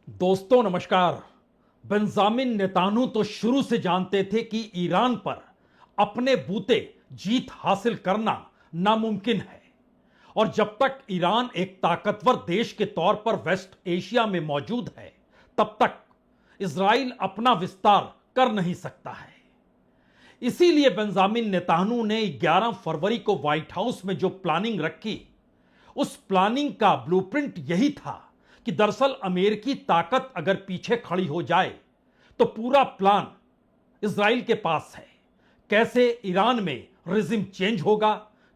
दोस्तों नमस्कार। Benjamin Netanyahu तो शुरू से जानते थे कि ईरान पर अपने बूते जीत हासिल करना नामुमकिन है और जब तक ईरान एक ताकतवर देश के तौर पर वेस्ट एशिया में मौजूद है तब तक इजराइल अपना विस्तार कर नहीं सकता है। इसीलिए बेंजामिन नेतान्याहू ने 11 फरवरी को व्हाइट हाउस में जो प्लानिंग रखी उस प्लानिंग का ब्लूप्रिंट यही था कि दरअसल अमेरिकी ताकत अगर पीछे खड़ी हो जाए तो पूरा प्लान इजराइल के पास है। कैसे ईरान में रिजिम चेंज होगा,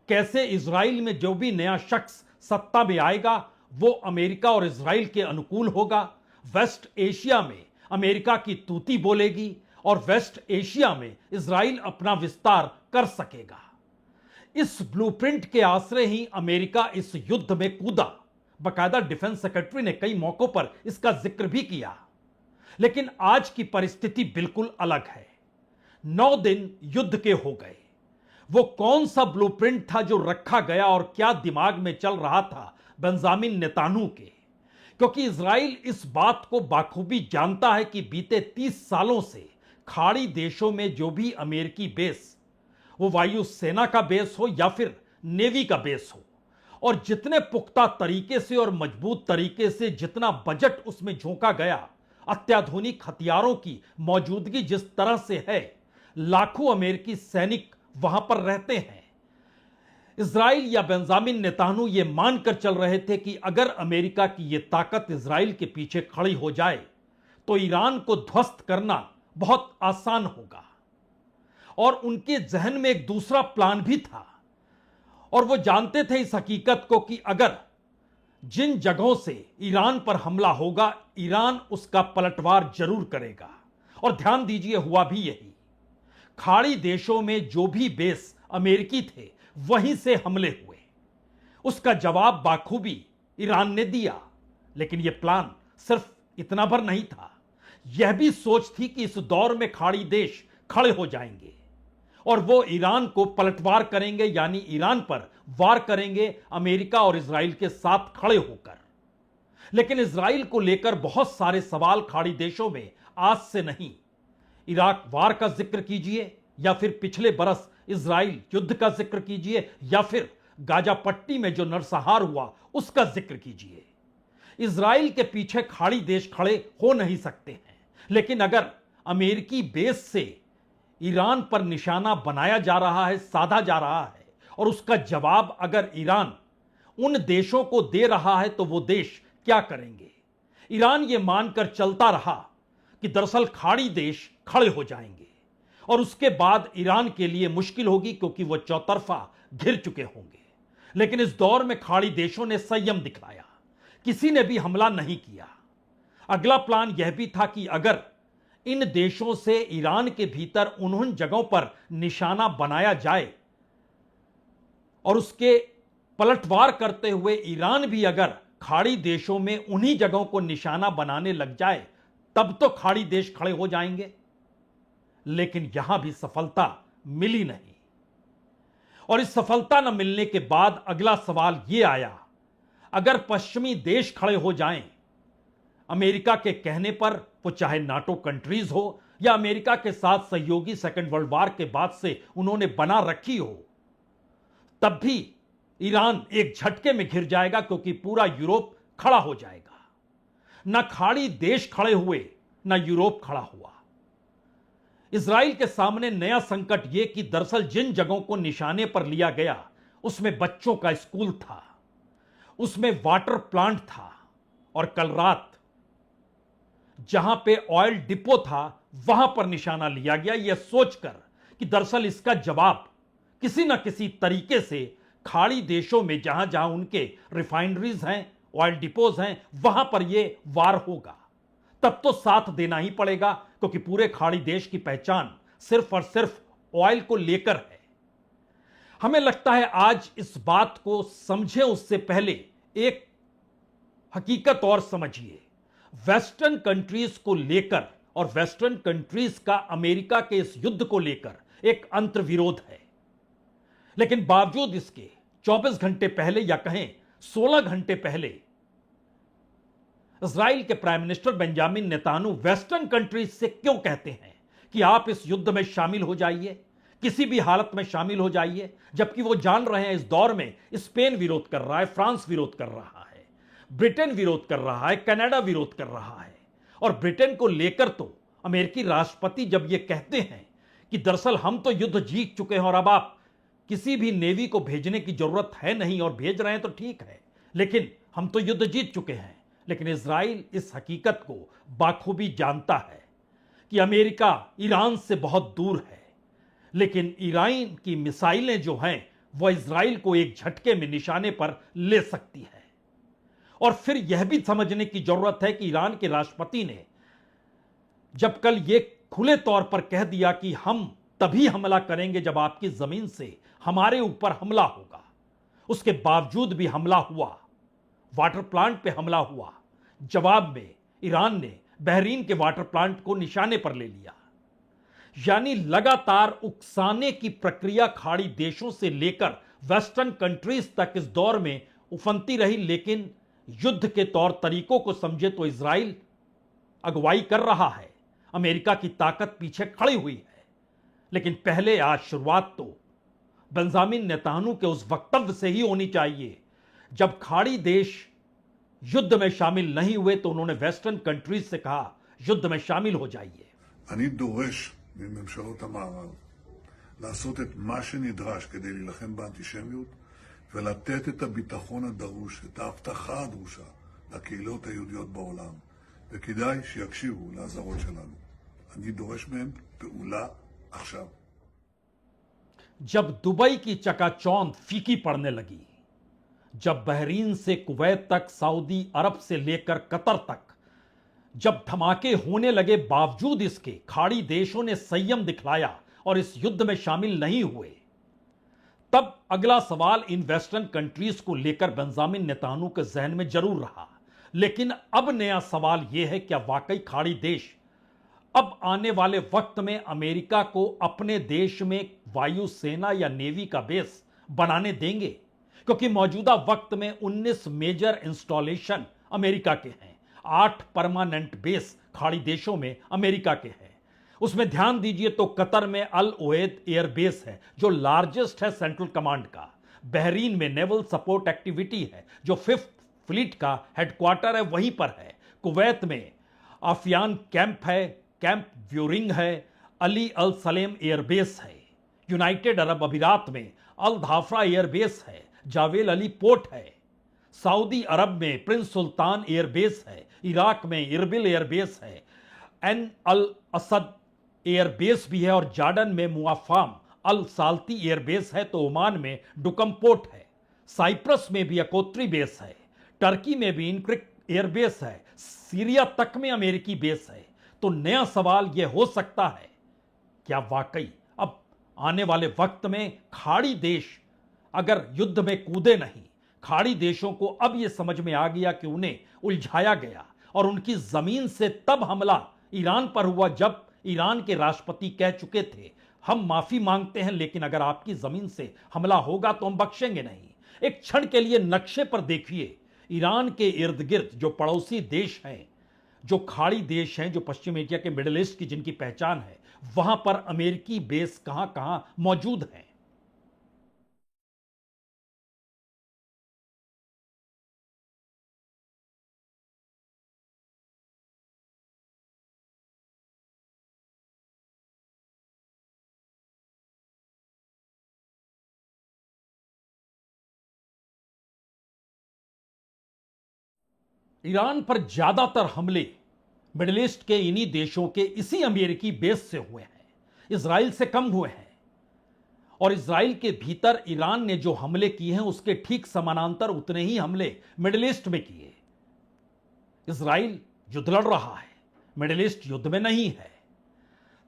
कैसे इजराइल में जो भी नया शख्स सत्ता में आएगा वो अमेरिका और इजराइल के अनुकूल होगा, वेस्ट एशिया में अमेरिका की तूती बोलेगी और वेस्ट एशिया में इजराइल अपना विस्तार कर सकेगा। इस ब्लूप्रिंट के आश्रय ही अमेरिका इस युद्ध में कूदा। बकायदा डिफेंस सेक्रेटरी ने कई मौकों पर इसका जिक्र भी किया। लेकिन आज की परिस्थिति बिल्कुल अलग है। 9 दिन युद्ध के हो गए। वो कौन सा ब्लूप्रिंट था जो रखा गया और क्या दिमाग में चल रहा था बेंजामिन नेतान्याहू के? क्योंकि इजराइल इस बात को बाखूबी जानता है कि बीते 30 सालों से खाड़ी देशों में जो भी अमेरिकी बेस, वो वायुसेना का बेस हो या फिर नेवी का बेस हो, और जितने पुख्ता तरीके से और मजबूत तरीके से जितना बजट उसमें झोंका गया, अत्याधुनिक हथियारों की मौजूदगी जिस तरह से है, लाखों अमेरिकी सैनिक वहां पर रहते हैं। इजराइल या बेंजामिन नेतान्याहू ये मानकर चल रहे थे कि अगर अमेरिका की यह ताकत इजराइल के पीछे खड़ी हो जाए तो ईरान को ध्वस्त करना बहुत आसान होगा। और उनके जहन में एक दूसरा प्लान भी था और वो जानते थे इस हकीकत को कि अगर जिन जगहों से ईरान पर हमला होगा, ईरान उसका पलटवार जरूर करेगा। और ध्यान दीजिए, हुआ भी यही। खाड़ी देशों में जो भी बेस अमेरिकी थे वहीं से हमले हुए। उसका जवाब बाखूबी ईरान ने दिया। लेकिन यह प्लान सिर्फ इतना भर नहीं था, यह भी सोच थी कि इस दौर में खाड़ी देश खड़े हो जाएंगे और वो ईरान को पलटवार करेंगे, यानी ईरान पर वार करेंगे अमेरिका और इजराइल के साथ खड़े होकर। लेकिन इजराइल को लेकर बहुत सारे सवाल खाड़ी देशों में आज से नहीं। इराक वार का जिक्र कीजिए या फिर पिछले बरस इजराइल युद्ध का जिक्र कीजिए या फिर गाजा पट्टी में जो नरसंहार हुआ उसका जिक्र कीजिए। इजराइल के पीछे खाड़ी देश खड़े हो नहीं सकते हैं। लेकिन अगर अमेरिकी बेस से ईरान पर निशाना बनाया जा रहा है, साधा जा रहा है, और उसका जवाब अगर ईरान उन देशों को दे रहा है तो वो देश क्या करेंगे? ईरान ये मानकर चलता रहा कि दरअसल खाड़ी देश खड़े हो जाएंगे और उसके बाद ईरान के लिए मुश्किल होगी क्योंकि वो चौतरफा घिर चुके होंगे। लेकिन इस दौर में खाड़ी देशों ने संयम दिखाया, किसी ने भी हमला नहीं किया। अगला प्लान यह भी था कि अगर इन देशों से ईरान के भीतर उन जगहों पर निशाना बनाया जाए और उसके पलटवार करते हुए ईरान भी अगर खाड़ी देशों में उन्हीं जगहों को निशाना बनाने लग जाए तब तो खाड़ी देश खड़े हो जाएंगे। लेकिन यहां भी सफलता मिली नहीं। और इस सफलता न मिलने के बाद अगला सवाल यह आया, अगर पश्चिमी देश खड़े हो जाएं अमेरिका के कहने पर, वो चाहे नाटो कंट्रीज हो या अमेरिका के साथ सहयोगी सेकेंड वर्ल्ड वॉर के बाद से उन्होंने बना रखी हो, तब भी ईरान एक झटके में घिर जाएगा क्योंकि पूरा यूरोप खड़ा हो जाएगा। ना खाड़ी देश खड़े हुए, ना यूरोप खड़ा हुआ। इजराइल के सामने नया संकट यह कि दरअसल जिन जगहों को निशाने पर लिया गया उसमें बच्चों का स्कूल था, उसमें वाटर प्लांट था, और कल रात जहां पे ऑयल डिपो था वहां पर निशाना लिया गया, यह सोचकर कि दरअसल इसका जवाब किसी ना किसी तरीके से खाड़ी देशों में जहां जहां उनके रिफाइनरीज हैं, ऑयल डिपोज हैं, वहां पर यह वार होगा। तब तो साथ देना ही पड़ेगा क्योंकि पूरे खाड़ी देश की पहचान सिर्फ और सिर्फ ऑयल को लेकर है। हमें लगता है आज इस बात को समझें उससे पहले एक हकीकत और समझिए। वेस्टर्न कंट्रीज को लेकर और वेस्टर्न कंट्रीज का अमेरिका के इस युद्ध को लेकर एक अंतर्विरोध है। लेकिन बावजूद इसके 24 घंटे पहले या कहें 16 घंटे पहले इजराइल के prime minister Benjamin Netanyahu western countries से क्यों कहते हैं कि आप इस युद्ध में शामिल हो जाइए, किसी भी हालत में शामिल हो जाइए, जबकि वो जान रहे हैं इस दौर में स्पेन विरोध कर रहा है, फ्रांस विरोध कर रहा है, ब्रिटेन विरोध कर रहा है, कनाडा विरोध कर रहा है। और ब्रिटेन को लेकर तो अमेरिकी राष्ट्रपति जब ये कहते हैं कि दरअसल हम तो युद्ध जीत चुके हैं और अब आप किसी भी नेवी को भेजने की जरूरत है नहीं, और भेज रहे हैं तो ठीक है, लेकिन हम तो युद्ध जीत चुके हैं। लेकिन इजराइल इस हकीकत को बाखूबी जानता है कि अमेरिका ईरान से बहुत दूर है, लेकिन ईरान की मिसाइलें जो हैं वह इजराइल को एक झटके में निशाने पर ले सकती है। और फिर यह भी समझने की जरूरत है कि ईरान के राष्ट्रपति ने जब कल यह खुले तौर पर कह दिया कि हम तभी हमला करेंगे जब आपकी जमीन से हमारे ऊपर हमला होगा, उसके बावजूद भी हमला हुआ, वाटर प्लांट पे हमला हुआ। जवाब में ईरान ने बहरीन के वाटर प्लांट को निशाने पर ले लिया। यानी लगातार उकसाने की प्रक्रिया खाड़ी देशों से लेकर वेस्टर्न कंट्रीज तक इस दौर में उफनती रही, लेकिन युद्ध के तौर तरीकों को समझे तो इजराइल अगुवाई कर रहा है, अमेरिका की ताकत पीछे खड़ी हुई है। लेकिन पहले आज शुरुआत तो बेंजामिन नेतान्याहू के उस वक्तव्य से ही होनी चाहिए जब खाड़ी देश युद्ध में शामिल नहीं हुए, तो उन्होंने वेस्टर्न कंट्रीज से कहा युद्ध में शामिल हो जाइए। אני דורש מממשלות המערב לעשות את מה שנדרש כדי להילחם באנטישמיות ולתת את הביטחון הדרוש, את ההבטחה הדרושה לקהילות היהודיות בעולם, וכדאי שיקשיבו לאזהרות שלנו. אני דורש מהם פעולה עכשיו. जब दुबई की चकाचौंध फीकी पड़ने लगी, जब बहरीन से कुवैत तक, सऊदी अरब से लेकर कतर तक जब धमाके होने लगे, बावजूद इसके खाड़ी देशों ने संयम दिखलाया और इस युद्ध में शामिल नहीं हुए, तब अगला सवाल इन वेस्टर्न कंट्रीज को लेकर बेंजामिन नेतान्याहू के जहन में जरूर रहा। लेकिन अब नया सवाल यह है, क्या वाकई खाड़ी देश अब आने वाले वक्त में अमेरिका को अपने देश में वायुसेना या नेवी का बेस बनाने देंगे? क्योंकि मौजूदा वक्त में 19 मेजर इंस्टॉलेशन अमेरिका के हैं, 8 परमानेंट बेस खाड़ी देशों में अमेरिका के हैं। उसमें ध्यान दीजिए तो कतर में अल उवैद एयर बेस है जो लार्जेस्ट है सेंट्रल कमांड का, बहरीन में नेवल सपोर्ट एक्टिविटी है जो 5th फ्लीट का हेडक्वार्टर है, वहीं पर है। कुवैत में आफियान कैंप है, कैंप व्यूरिंग है, अली अल सलेम एयरबेस है। यूनाइटेड अरब अमीरात में अल धाफरा एयरबेस है, जावेल अली पोर्ट है। सऊदी अरब में प्रिंस सुल्तान एयरबेस है, इराक में इरबिल एयरबेस है, एन अल असद एयरबेस भी है, और जॉर्डन में मुआफाम अल साल्ती एयरबेस है, तो ओमान में डुकम पोर्ट है। साइप्रस में भी अकोत्री बेस है, टर्की में भी इनक्रिक एयरबेस है, सीरिया तक में अमेरिकी बेस है। तो नया सवाल यह हो सकता है, क्या वाकई अब आने वाले वक्त में खाड़ी देश अगर युद्ध में कूदे नहीं, खाड़ी देशों को अब यह समझ में आ गया कि उन्हें उलझाया गया और उनकी जमीन से तब हमला ईरान पर हुआ जब ईरान के राष्ट्रपति कह चुके थे हम माफी मांगते हैं, लेकिन अगर आपकी जमीन से हमला होगा तो हम बख्शेंगे नहीं। एक क्षण के लिए नक्शे पर देखिए, ईरान के इर्द गिर्द जो पड़ोसी देश हैं, जो खाड़ी देश हैं, जो पश्चिम एशिया के मिडिल ईस्ट की जिनकी पहचान है, वहां पर अमेरिकी बेस कहां कहां मौजूद हैं। ईरान पर ज्यादातर हमले मिडिल ईस्ट के इन्हीं देशों के इसी अमेरिकी बेस से हुए हैं, इजराइल से कम हुए हैं। और इजराइल के भीतर ईरान ने जो हमले किए हैं उसके ठीक समानांतर उतने ही हमले मिडिल ईस्ट में किए। इजराइल युद्ध लड़ रहा है, मिडिल ईस्ट युद्ध में नहीं है।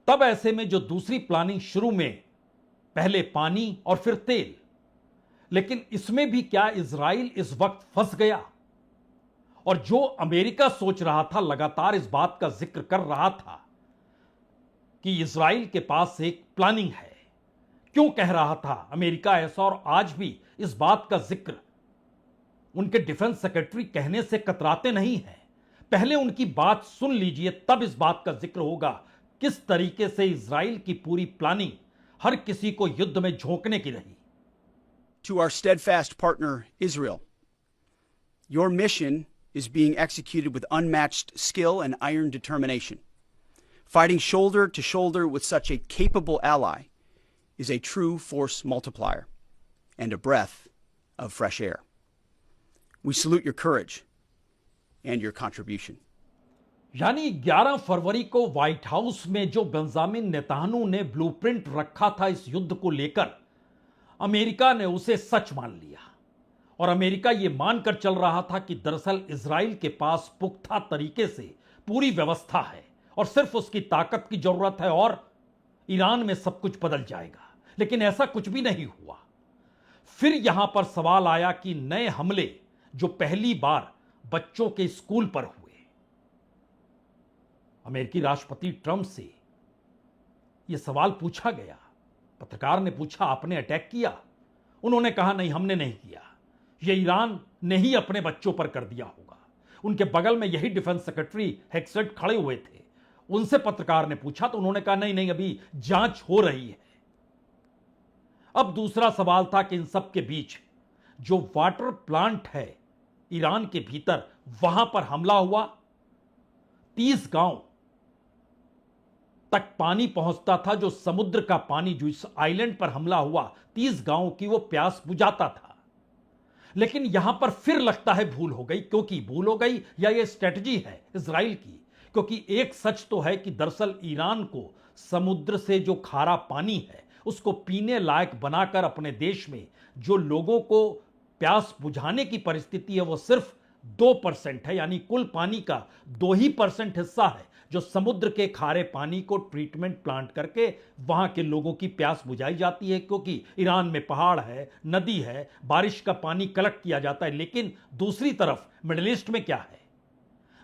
तब ऐसे में जो दूसरी प्लानिंग शुरू में पहले पानी और फिर तेल, लेकिन इसमें भी क्या इजराइल इस वक्त फंस गया? और जो अमेरिका सोच रहा था, लगातार इस बात का जिक्र कर रहा था कि इजराइल के पास एक प्लानिंग है, क्यों कह रहा था अमेरिका ऐसा? और आज भी इस बात का जिक्र उनके डिफेंस सेक्रेटरी कहने से कतराते नहीं हैं। पहले उनकी बात सुन लीजिए, तब इस बात का जिक्र होगा किस तरीके से इजराइल की पूरी प्लानिंग हर किसी को युद्ध में झोंकने की रही। To our steadfast partner, Israel, your mission is being executed with unmatched skill and iron determination. Fighting shoulder to shoulder with such a capable ally is a true force multiplier and a breath of fresh air. We salute your courage and your contribution. यानी 11 फरवरी को white house में जो Benjamin Netanyahu ने blueprint रखा था इस युद्ध को लेकर, अमेरिका ने उसे सच मान लिया और अमेरिका यह मानकर चल रहा था कि दरअसल इजराइल के पास पुख्ता तरीके से पूरी व्यवस्था है और सिर्फ उसकी ताकत की जरूरत है और ईरान में सब कुछ बदल जाएगा। लेकिन ऐसा कुछ भी नहीं हुआ। फिर यहां पर सवाल आया कि नए हमले जो पहली बार बच्चों के स्कूल पर हुए, अमेरिकी राष्ट्रपति ट्रंप से यह सवाल पूछा गया। पत्रकार ने पूछा, आपने अटैक किया? उन्होंने कहा, नहीं, हमने नहीं किया, यह ईरान ने ही अपने बच्चों पर कर दिया होगा। उनके बगल में यही डिफेंस सेक्रेटरी हेक्सेट खड़े हुए थे। उनसे पत्रकार ने पूछा तो उन्होंने कहा, नहीं नहीं, अभी जांच हो रही है। अब दूसरा सवाल था कि इन सब के बीच जो वाटर प्लांट है ईरान के भीतर, वहां पर हमला हुआ। 30 गांव तक पानी पहुंचता था, जो समुद्र का पानी जो इस आइलैंड पर हमला हुआ 30 गांवों की वो प्यास बुझाता था। लेकिन यहां पर फिर लगता है भूल हो गई, क्योंकि भूल हो गई या ये स्ट्रेटजी है इजराइल की, क्योंकि एक सच तो है कि दरअसल ईरान को समुद्र से जो खारा पानी है उसको पीने लायक बनाकर अपने देश में जो लोगों को प्यास बुझाने की परिस्थिति है वो सिर्फ 2% है, यानी कुल पानी का 2% हिस्सा है जो समुद्र के खारे पानी को ट्रीटमेंट प्लांट करके वहां के लोगों की प्यास बुझाई जाती है, क्योंकि ईरान में पहाड़ है, नदी है, बारिश का पानी कलेक्ट किया जाता है। लेकिन दूसरी तरफ मिडिल ईस्ट में क्या है?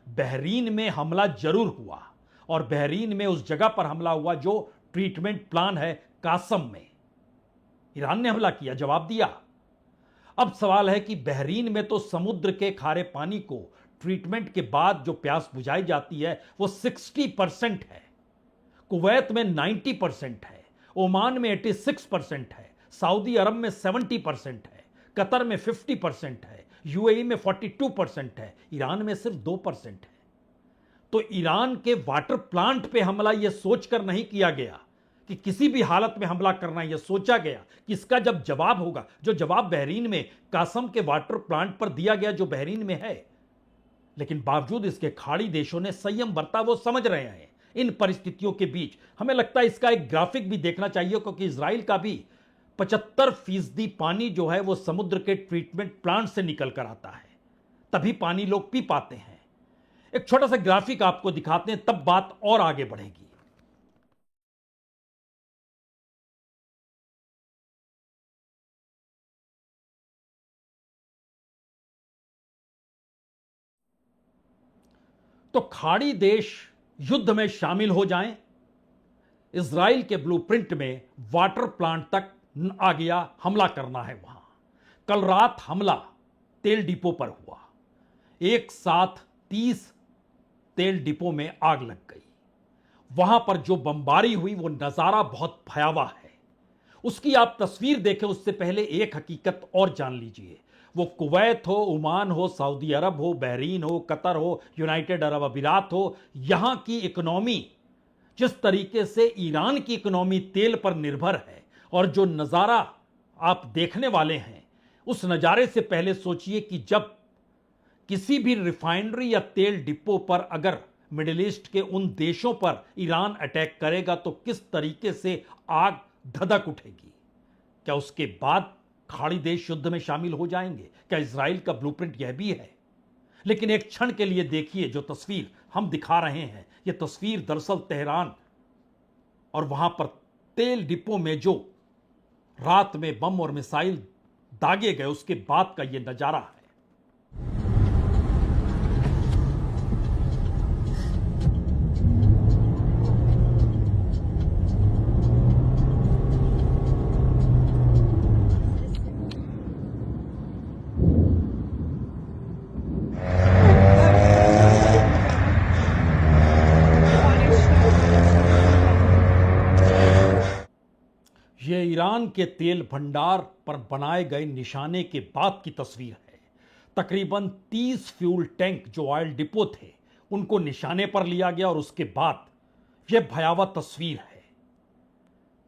बहरीन में हमला जरूर हुआ और बहरीन में उस जगह पर हमला हुआ जो ट्रीटमेंट प्लांट है कासम में, ईरान ने हमला किया, जवाब दिया। अब सवाल है कि बहरीन में तो समुद्र के खारे पानी को ट्रीटमेंट के बाद जो प्यास बुझाई जाती है वो 60% है, कुवैत में 90% है, ओमान में 86% है, सऊदी अरब में 70% है, कतर में 50% है, यूएई में 42% है, ईरान में सिर्फ 2% है। तो ईरान के वाटर प्लांट पे हमला यह सोचकर नहीं किया गया कि किसी भी हालत में हमला करना, यह सोचा गया कि इसका जब जवाब होगा, जो जवाब बहरीन में कासम के वाटर प्लांट पर दिया गया जो बहरीन में है। लेकिन बावजूद इसके खाड़ी देशों ने संयम बरता, वो समझ रहे हैं इन परिस्थितियों के बीच। हमें लगता है इसका एक ग्राफिक भी देखना चाहिए, क्योंकि इजराइल का भी 75% पानी जो है वो समुद्र के ट्रीटमेंट प्लांट से निकल कर आता है, तभी पानी लोग पी पाते हैं। एक छोटा सा ग्राफिक आपको दिखाते हैं, तब बात और आगे बढ़ेगी। तो खाड़ी देश युद्ध में शामिल हो जाएं, इजराइल के ब्लूप्रिंट में वाटर प्लांट तक आ गया, हमला करना है वहां। कल रात हमला तेल डिपो पर हुआ, एक साथ 30 तेल डिपो में आग लग गई। वहां पर जो बमबारी हुई वो नजारा बहुत भयावह है। उसकी आप तस्वीर देखें, उससे पहले एक हकीकत और जान लीजिए। वो कुवैत हो, ओमान हो, सऊदी अरब हो, बहरीन हो, कतर हो, यूनाइटेड अरब अमीरात हो, यहां की इकोनॉमी जिस तरीके से ईरान की इकोनॉमी तेल पर निर्भर है, और जो नजारा आप देखने वाले हैं, उस नजारे से पहले सोचिए कि जब किसी भी रिफाइनरी या तेल डिपो पर अगर मिडिल ईस्ट के उन देशों पर ईरान अटैक करेगा तो किस तरीके से आग धधक उठेगी। क्या उसके बाद खाड़ी देश युद्ध में शामिल हो जाएंगे? क्या इजराइल का ब्लूप्रिंट यह भी है? लेकिन एक क्षण के लिए देखिए, जो तस्वीर हम दिखा रहे हैं, यह तस्वीर दरअसल तेहरान और वहां पर तेल डिपो में जो रात में बम और मिसाइल दागे गए उसके बाद का यह नजारा है। ईरान के तेल भंडार पर बनाए गए निशाने के बाद की तस्वीर है। तकरीबन 30 फ्यूल टैंक जो ऑयल डिपो थे उनको निशाने पर लिया गया और उसके बाद यह भयावह तस्वीर है।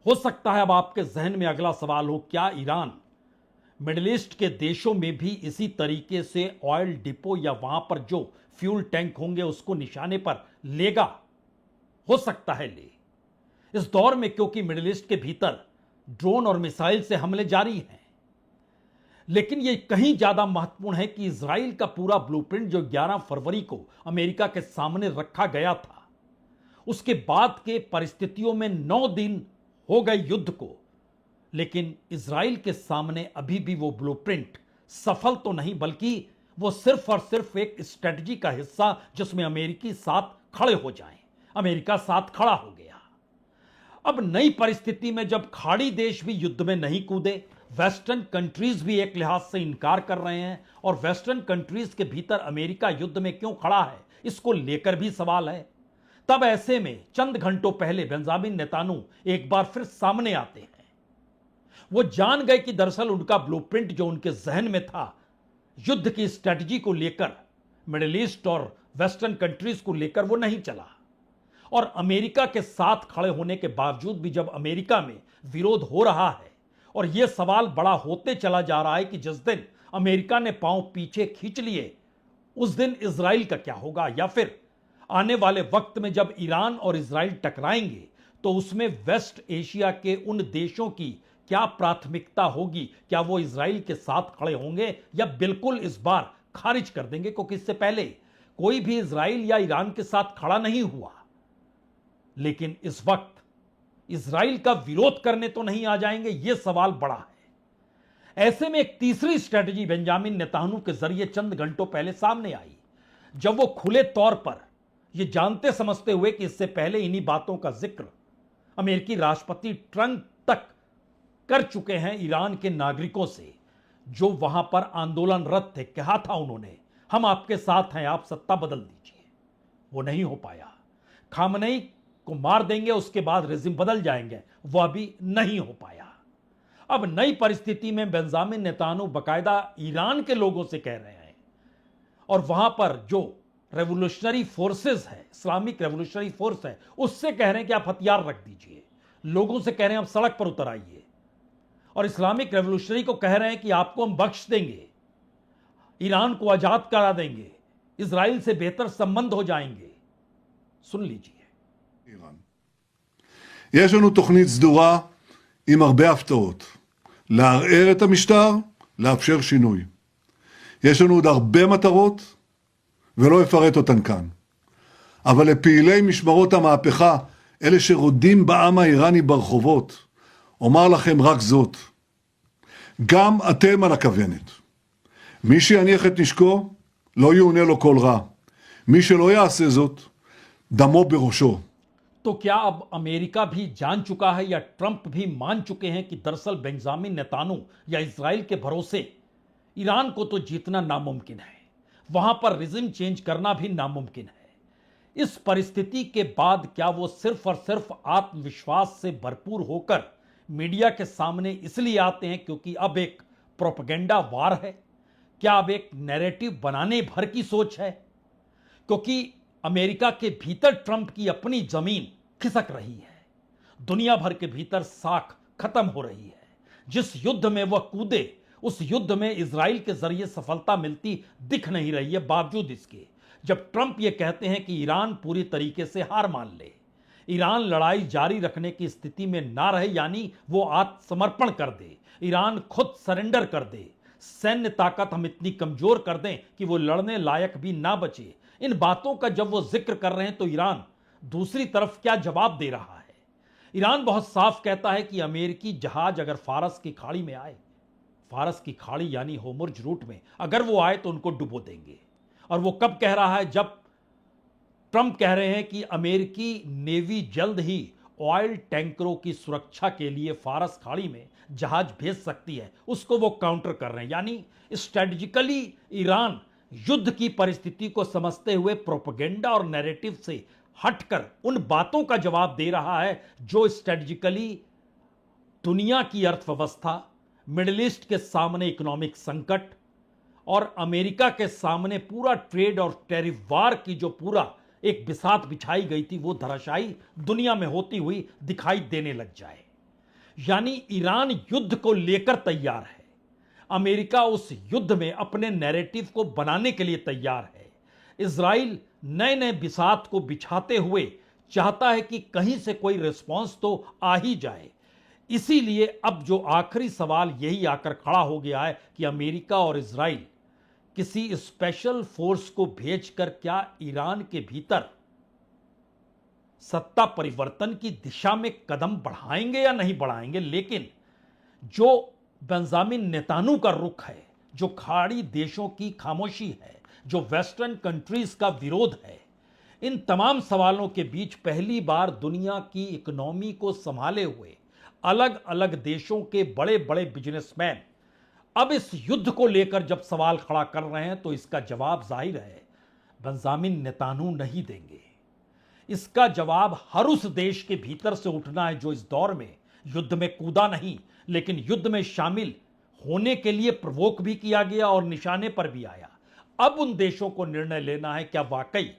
हो सकता है अब आपके जहन में अगला सवाल हो, क्या ईरान मिडिल ईस्ट के देशों में भी इसी तरीके से ऑयल डिपो या वहां पर जो फ्यूल टैंक होंगे उसको निशाने पर लेगा? हो सकता है ले। इस दौर में क्योंकि मिडिल ईस्ट के भीतर ड्रोन और मिसाइल से हमले जारी हैं। लेकिन यह कहीं ज्यादा महत्वपूर्ण है कि इजराइल का पूरा ब्लूप्रिंट जो 11 फरवरी को अमेरिका के सामने रखा गया था, उसके बाद के परिस्थितियों में 9 दिन हो गए युद्ध को, लेकिन इजराइल के सामने अभी भी वो ब्लूप्रिंट सफल तो नहीं, बल्कि वो सिर्फ और सिर्फ एक स्ट्रेटजी का हिस्सा जिसमें अमेरिकी साथ खड़े हो जाएं। अमेरिका साथ खड़ा हो गया। अब नई परिस्थिति में जब खाड़ी देश भी युद्ध में नहीं कूदे, वेस्टर्न कंट्रीज भी एक लिहाज से इनकार कर रहे हैं और वेस्टर्न कंट्रीज के भीतर अमेरिका युद्ध में क्यों खड़ा है इसको लेकर भी सवाल है। तब ऐसे में चंद घंटों पहले बेंजामिन नेतान्याहू एक बार फिर सामने आते हैं। वो जान गए कि दरअसल उनका ब्लूप्रिंट जो उनके जहन में था युद्ध की स्ट्रेटजी को लेकर, मिडिल ईस्ट और वेस्टर्न कंट्रीज को लेकर, वो नहीं चला। और अमेरिका के साथ खड़े होने के बावजूद भी जब अमेरिका में विरोध हो रहा है और यह सवाल बड़ा होते चला जा रहा है कि जिस दिन अमेरिका ने पांव पीछे खींच लिए उस दिन इजराइल का क्या होगा, या फिर आने वाले वक्त में जब ईरान और इजराइल टकराएंगे तो उसमें वेस्ट एशिया के उन देशों की क्या प्राथमिकता होगी? क्या वो इजराइल के साथ खड़े होंगे या बिल्कुल इस बार खारिज कर देंगे? क्योंकि इससे पहले कोई भी इजराइल या ईरान के साथ खड़ा नहीं हुआ, लेकिन इस वक्त इजराइल का विरोध करने तो नहीं आ जाएंगे, यह सवाल बड़ा है। ऐसे में एक तीसरी स्ट्रेटजी बेंजामिन नेतान्याहू के जरिए चंद घंटों पहले सामने आई, जब वो खुले तौर पर यह जानते समझते हुए कि इससे पहले इन्हीं बातों का जिक्र अमेरिकी राष्ट्रपति ट्रंप तक कर चुके हैं ईरान के नागरिकों से जो वहां पर आंदोलनरत थे। कहा था उन्होंने, हम आपके साथ हैं, आप सत्ता बदल दीजिए। वो नहीं हो पाया। खामनेई को मार देंगे, उसके बाद रेजिम बदल जाएंगे, वह भी नहीं हो पाया। अब नई परिस्थिति में बेंजामिन नेतान्याहू बकायदा ईरान के लोगों से कह रहे हैं और वहां पर जो रेवोल्यूशनरी फोर्सेस है, इस्लामिक रेवोल्यूशनरी फोर्स है, उससे कह रहे हैं कि आप हथियार रख दीजिए। लोगों से कह रहे हैं आप सड़क पर उतर आइए और इस्लामिक रेवोल्यूशनरी को कह रहे हैं कि आपको हम बख्श देंगे, ईरान को आजाद करा देंगे, इजराइल से बेहतर संबंध हो जाएंगे। सुन लीजिए। איראן. יש לנו תוכנית סדורה עם הרבה הפתעות. לערער את המשטר, לאפשר שינוי. יש לנו עוד הרבה מטרות, ולא אפרט אותן כאן. אבל לפעילי משמרות המהפכה, אלה שרודים בעם האיראני ברחובות, אומר לכם רק זאת. גם אתם על הכוונת. מי שיניח את נשקו, לא יאונה לו כל רע. מי שלא יעשה זאת, דמו בראשו. तो क्या अब अमेरिका भी जान चुका है या ट्रंप भी मान चुके हैं कि दरअसल बेंजामिन नेतान्याहू या इजराइल के भरोसे ईरान को तो जीतना नामुमकिन है, वहां पर रिजिम चेंज करना भी नामुमकिन है। इस परिस्थिति के बाद क्या वो सिर्फ और सिर्फ आत्मविश्वास से भरपूर होकर मीडिया के सामने इसलिए आते हैं क्योंकि अब एक प्रोपेगेंडा वार है? क्या अब एक नैरेटिव बनाने भर की सोच है? क्योंकि अमेरिका के भीतर ट्रंप की अपनी जमीन खिसक रही है, दुनिया भर के भीतर साख खत्म हो रही है। जिस युद्ध में वह कूदे उस युद्ध में इजराइल के जरिए सफलता मिलती दिख नहीं रही है, बावजूद इसके जब ट्रंप यह कहते हैं कि ईरान पूरी तरीके से हार मान ले, ईरान लड़ाई जारी रखने की स्थिति में ना रहे, यानी वो आत्मसमर्पण कर दे, ईरान खुद सरेंडर कर दे, सैन्य ताकत हम इतनी कमजोर कर दें कि वो लड़ने लायक भी ना बचे। इन बातों का जब वो जिक्र कर रहे हैं तो ईरान दूसरी तरफ क्या जवाब दे रहा है? ईरान बहुत साफ कहता है कि अमेरिकी जहाज अगर फारस की खाड़ी में आए, फारस की खाड़ी यानी होर्मुज रूट में अगर वो आए तो उनको डुबो देंगे। और वो कब कह रहा है? जब ट्रंप कह रहे हैं कि अमेरिकी नेवी जल्द ही ऑयल टैंकरों की सुरक्षा के लिए फारस खाड़ी में जहाज भेज सकती है, उसको वो काउंटर कर रहे हैं। यानी स्ट्रेटेजिकली ईरान युद्ध की परिस्थिति को समझते हुए प्रोपेगेंडा और नैरेटिव से हटकर उन बातों का जवाब दे रहा है जो स्ट्रेटेजिकली दुनिया की अर्थव्यवस्था, मिडिल ईस्ट के सामने इकोनॉमिक संकट और अमेरिका के सामने पूरा ट्रेड और टैरिफ वार की जो पूरा एक बिसात बिछाई गई थी, वो धराशायी दुनिया में होती हुई दिखाई देने लग जाए। यानी ईरान युद्ध को लेकर तैयार है, अमेरिका उस युद्ध में अपने नैरेटिव को बनाने के लिए तैयार है। इजराइल नए नए बिसात को बिछाते हुए चाहता है कि कहीं से कोई रिस्पॉन्स तो आ ही जाए। इसीलिए अब जो आखिरी सवाल यही आकर खड़ा हो गया है कि अमेरिका और इजराइल किसी स्पेशल फोर्स को भेजकर क्या ईरान के भीतर सत्ता परिवर्तन की दिशा में कदम बढ़ाएंगे या नहीं बढ़ाएंगे। लेकिन जो बेंजामिन नेतान्याहू का रुख है, जो खाड़ी देशों की खामोशी है, जो वेस्टर्न कंट्रीज का विरोध है, इन तमाम सवालों के बीच पहली बार दुनिया की इकोनॉमी को संभाले हुए अलग अलग देशों के बड़े बड़े बिजनेसमैन अब इस युद्ध को लेकर जब सवाल खड़ा कर रहे हैं, तो इसका जवाब जाहिर है बेंजामिन नेतान्याहू नहीं देंगे। इसका जवाब हर उस देश के भीतर से उठना है जो इस दौर में युद्ध में कूदा नहीं, लेकिन युद्ध में शामिल होने के लिए प्रवोक भी किया गया और निशाने पर भी आया। अब उन देशों को निर्णय लेना है क्या वाकई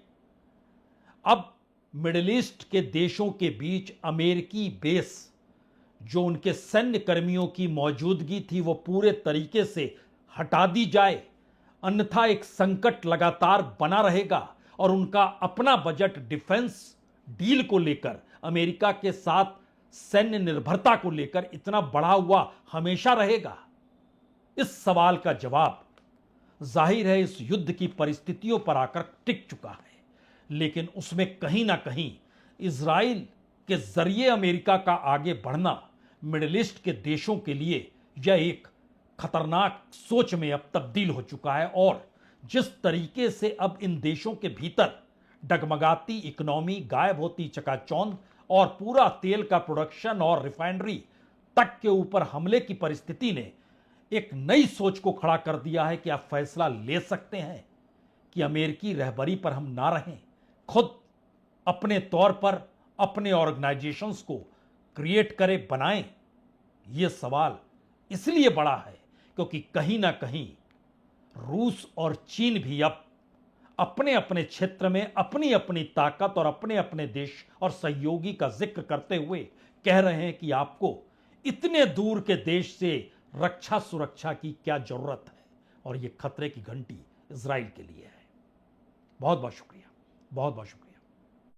अब मिडिल ईस्ट के देशों के बीच अमेरिकी बेस, जो उनके सैन्य कर्मियों की मौजूदगी थी, वो पूरे तरीके से हटा दी जाए, अन्यथा एक संकट लगातार बना रहेगा और उनका अपना बजट डिफेंस डील को लेकर, अमेरिका के साथ सैन्य निर्भरता को लेकर इतना बढ़ा हुआ हमेशा रहेगा। इस सवाल का जवाब जाहिर है इस युद्ध की परिस्थितियों पर आकर टिक चुका है, लेकिन उसमें कहीं ना कहीं इजराइल के जरिए अमेरिका का आगे बढ़ना मिडिल ईस्ट के देशों के लिए यह एक खतरनाक सोच में अब तब्दील हो चुका है। और जिस तरीके से अब इन देशों के भीतर डगमगाती इकोनॉमी, गायब होती चकाचौंध और पूरा तेल का प्रोडक्शन और रिफाइनरी तक के ऊपर हमले की परिस्थिति ने एक नई सोच को खड़ा कर दिया है कि आप फैसला ले सकते हैं कि अमेरिकी रहबरी पर हम ना रहें, खुद अपने तौर पर अपने ऑर्गेनाइजेशंस को क्रिएट करें, बनाएं। यह सवाल इसलिए बड़ा है क्योंकि कहीं ना कहीं रूस और चीन भी अब अपने अपने क्षेत्र में अपनी अपनी ताकत और अपने अपने देश और सहयोगी का जिक्र करते हुए कह रहे हैं कि आपको इतने दूर के देश से रक्षा सुरक्षा की क्या जरूरत है। और यह खतरे की घंटी इजराइल के लिए है। बहुत बहुत शुक्रिया, बहुत बहुत शुक्रिया।